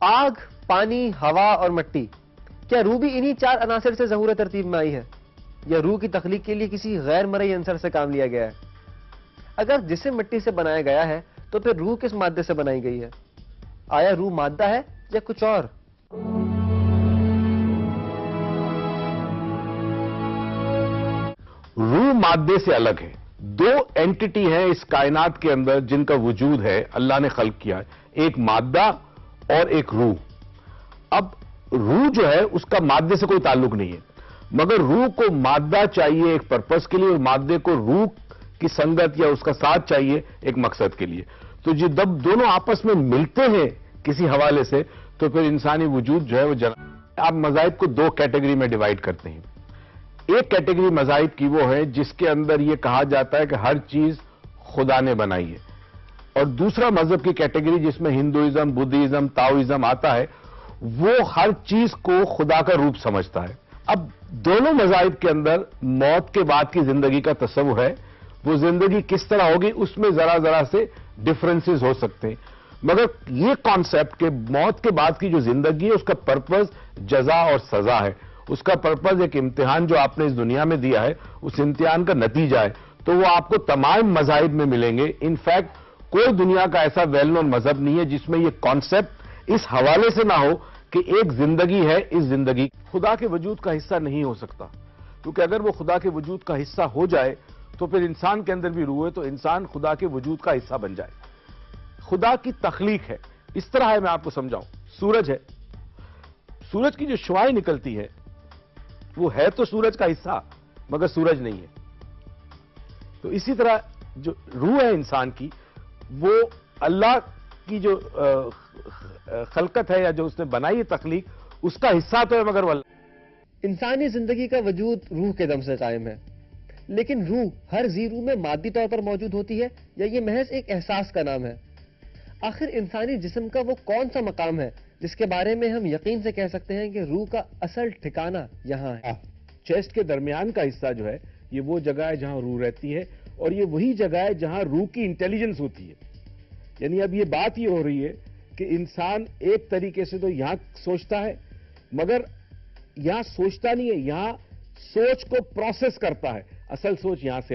آگ، پانی، ہوا اور مٹی، کیا روح بھی انہی 4 عناصر سے ظہور ترتیب میں آئی ہے، یا روح کی تخلیق کے لیے کسی غیر مرئی عنصر سے کام لیا گیا ہے؟ اگر جسم مٹی سے بنایا گیا ہے تو پھر روح کس مادے سے بنائی گئی ہے؟ آیا روح مادہ ہے یا کچھ اور؟ روح مادے سے الگ ہے. 2 اینٹی ہیں اس کائنات کے اندر جن کا وجود ہے، اللہ نے خلق کیا ہے، ایک مادہ اور ایک روح. اب روح جو ہے اس کا مادے سے کوئی تعلق نہیں ہے، مگر روح کو مادہ چاہیے ایک پرپس کے لیے، اور مادے کو روح کی سنگت یا اس کا ساتھ چاہیے ایک مقصد کے لیے. تو جب دونوں آپس میں ملتے ہیں کسی حوالے سے تو پھر انسانی وجود جو ہے وہ آپ مذاہب کو 2 کیٹیگری میں ڈیوائیڈ کرتے ہیں. ایک کیٹیگری مذاہب کی وہ ہے جس کے اندر یہ کہا جاتا ہے کہ ہر چیز خدا نے بنائی ہے، اور دوسرا مذہب کی کیٹیگری جس میں ہندوازم، بدھزم، تاؤزم آتا ہے، وہ ہر چیز کو خدا کا روپ سمجھتا ہے. اب دونوں مذاہب کے اندر موت کے بعد کی زندگی کا تصور ہے، وہ زندگی کس طرح ہوگی اس میں ذرا سے ڈفرنسز ہو سکتے ہیں، مگر یہ کانسیپٹ کہ موت کے بعد کی جو زندگی ہے اس کا پرپز جزا اور سزا ہے، اس کا پرپز ایک امتحان جو آپ نے اس دنیا میں دیا ہے اس امتحان کا نتیجہ ہے، تو وہ آپ کو تمام مذاہب میں ملیں گے. انفیکٹ کوئی دنیا کا ایسا ویل نون مذہب نہیں ہے جس میں یہ کانسیپٹ اس حوالے سے نہ ہو کہ ایک زندگی ہے، اس زندگی خدا کے وجود کا حصہ نہیں ہو سکتا، کیونکہ اگر وہ خدا کے وجود کا حصہ ہو جائے تو پھر انسان کے اندر بھی روح ہے تو انسان خدا کے وجود کا حصہ بن جائے. خدا کی تخلیق ہے، اس طرح ہے، میں آپ کو سمجھاؤں. سورج ہے، سورج کی جو شعاعیں نکلتی ہے وہ ہے تو سورج کا حصہ مگر سورج نہیں ہے. تو اسی طرح جو روح ہے انسان کی وہ اللہ کی جو خلقت ہے یا جو اس نے بنائی ہے تخلیق اس کا حصہ تو ہے مگر وہ اللہ. انسانی زندگی کا وجود روح کے دم سے قائم ہے، لیکن روح ہر ذی روح میں مادی طور پر موجود ہوتی ہے یا یہ محض ایک احساس کا نام ہے؟ آخر انسانی جسم کا وہ کون سا مقام ہے جس کے بارے میں ہم یقین سے کہہ سکتے ہیں کہ روح کا اصل ٹھکانہ یہاں ہے؟ چیسٹ کے درمیان کا حصہ جو ہے یہ وہ جگہ ہے جہاں روح رہتی ہے، اور یہ وہی جگہ ہے جہاں روح کی انٹیلیجنس ہوتی ہے. یعنی اب یہ بات یہ ہو رہی ہے کہ انسان ایک طریقے سے تو یہاں سوچتا ہے مگر یہاں سوچتا نہیں ہے، یہاں سوچ کو پروسیس کرتا ہے، اصل سوچ یہاں سے